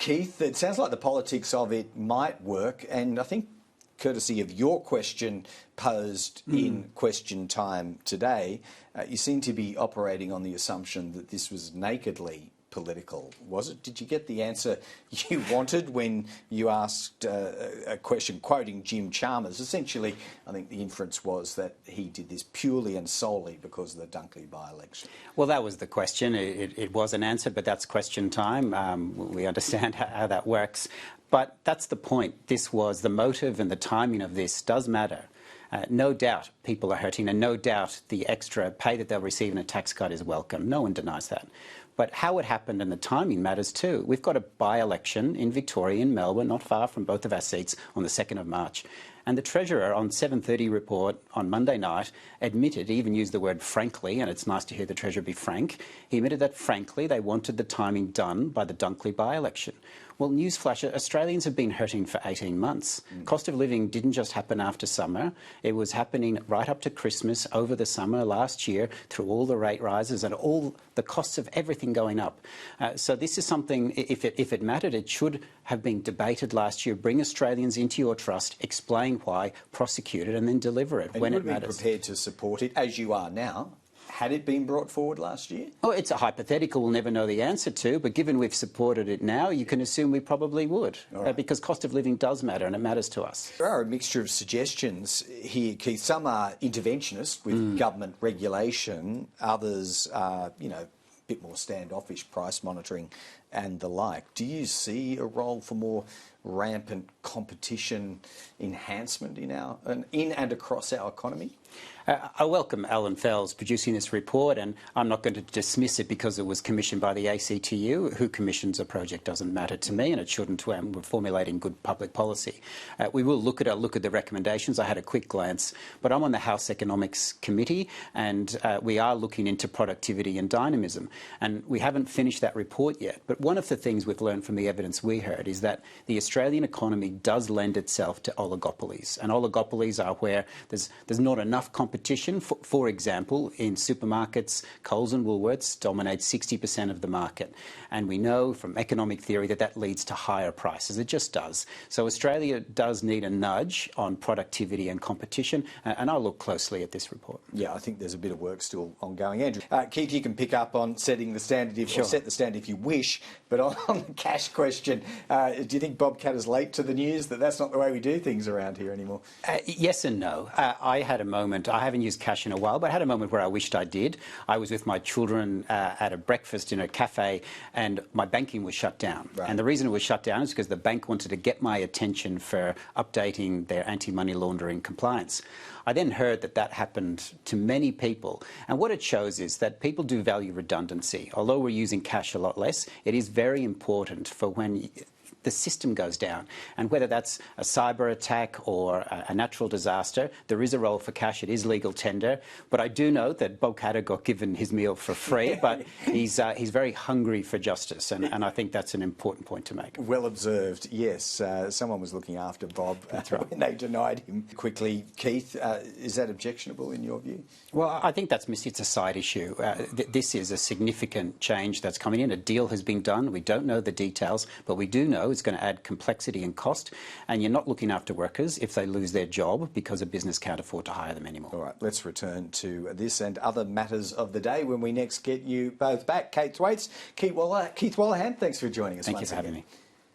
Keith, it sounds like the politics of it might work, and I think courtesy of your question posed in question time today, you seem to be operating on the assumption that this was nakedly political. Was it? Did you get the answer you wanted when you asked a question quoting Jim Chalmers? Essentially, I think the inference was that he did this purely and solely because of the Dunkley by-election. Well, that was the question. It was an answer, but that's question time. We understand how that works. But that's the point. This was the motive, and the timing of this does matter. No doubt people are hurting, and no doubt the extra pay that they'll receive in a tax cut is welcome. No one denies that. But how it happened and the timing matters too. We've got a by-election in Victoria, in Melbourne, not far from both of our seats, on the 2nd of March. And the Treasurer on 7:30 report on Monday night admitted, he even used the word frankly, and it's nice to hear the Treasurer be frank, he admitted that frankly they wanted the timing done by the Dunkley by-election. Well, newsflash, Australians have been hurting for 18 months. Cost of living didn't just happen after summer. It was happening right up to Christmas, over the summer last year, through all the rate rises and all the costs of everything going up. So this is something, if it mattered, it should have been debated last year. Bring Australians into your trust, explain why, prosecute it, and then deliver it when it matters. And you would be prepared to support it, as you are now, had it been brought forward last year? Oh, it's a hypothetical we'll never know the answer to, but given we've supported it now, you can assume we probably would, because cost of living does matter, and it matters to us. There are a mixture of suggestions here, Keith. Some are interventionist with government regulation, others are, a bit more standoffish, price monitoring and the like. Do you see a role for more rampant competition enhancement in and across our economy? I welcome Alan Fels producing this report, and I'm not going to dismiss it because it was commissioned by the ACTU. Who commissions a project doesn't matter to me, and it shouldn't when we're formulating good public policy. We will look at the recommendations. I had a quick glance, but I'm on the House Economics Committee, and we are looking into productivity and dynamism. And we haven't finished that report yet. But one of the things we've learned from the evidence we heard is that the Australian economy does lend itself to oligopolies, and oligopolies are where there's not enough competition. For example, in supermarkets, Coles and Woolworths dominate 60% of the market. And we know from economic theory that leads to higher prices. It just does. So Australia does need a nudge on productivity and competition, and I'll look closely at this report. Yeah, I think there's a bit of work still ongoing. Andrew, Keith, you can pick up on setting the standard or set the standard if you wish, but on the cash question, do you think Bob Katter's late to the news that that's not the way we do things around here anymore? Yes and no. I had a moment. I haven't used cash in a while, but I had a moment where I wished I did. I was with my children at a breakfast in a cafe, and my banking was shut down. Right. And the reason it was shut down is because the bank wanted to get my attention for updating their anti-money laundering compliance. I then heard that happened to many people. And what it shows is that people do value redundancy. Although we're using cash a lot less, it is very important for when the system goes down. And whether that's a cyber attack or a natural disaster, there is a role for cash. It is legal tender. But I do know that Bob Katter got given his meal for free, but he's very hungry for justice, and I think that's an important point to make. Well observed, yes. Someone was looking after Bob when they denied him quickly. Keith, is that objectionable in your view? Well, I think it's a side issue. This is a significant change that's coming in. A deal has been done. We don't know the details, but we do know it's going to add complexity and cost, and you're not looking after workers if they lose their job because a business can't afford to hire them anymore. All right, let's return to this and other matters of the day when we next get you both back. Kate Thwaites, Keith Wolahan, thanks for joining us. Thank you for having me.